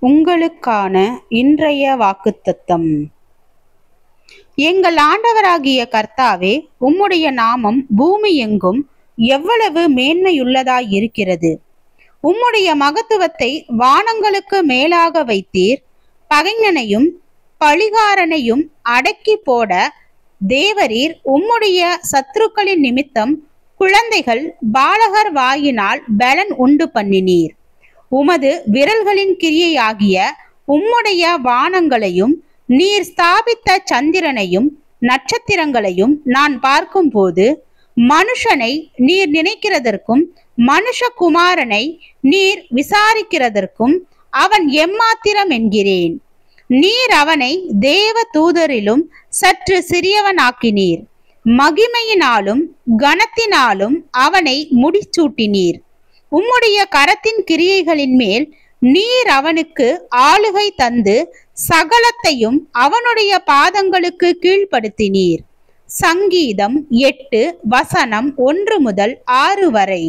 உங்களுக்கான இன்றைய வாக்குத்தத்தம். எங்கள் ஆண்டவராகிய கர்த்தாவே, உம்முடைய நாமம் பூமி எங்கும் எவ்வளவு மேன்மையுள்ளதாய் இருக்கிறது. உம்முடைய மகத்துவத்தை வானங்களுக்கு மேலாக வைத்தீர். பகைஞனையும் பழிகாரனையும் அடக்கி போட தேவரீர் உம்முடைய சத்துருக்களின் நிமித்தம் குழந்தைகள் பாலகர் வாயினால் பலன் உண்டு பண்ணினீர். உமது விரல்களின் கிரியையாகிய உம்முடைய வானங்களையும் நீர் ஸ்தாபித்த சந்திரனையும் நட்சத்திரங்களையும் நான் பார்க்கும்போது, மனுஷனை நீர் நினைக்கிறதற்கும் மனுஷகுமாரனை நீர் விசாரிக்கிறதற்கும் அவன் எம்மாத்திரம் என்கிறேன். நீர் அவனை தேவ தூதரிலும் சற்று சிறியவனாக்கினீர். மகிமையினாலும் கனத்தினாலும் அவனை முடிசூட்டினீர். உம்முடைய கரத்தின் கிரியைகளின் மேல் நீர் அவனுக்கு ஆளுகை தந்து சகலத்தையும் அவனுடைய பாதங்களுக்கு கீழ்ப்படுத்தினீர். சங்கீதம் 8 வசனம் 1 முதல் 6 வரை.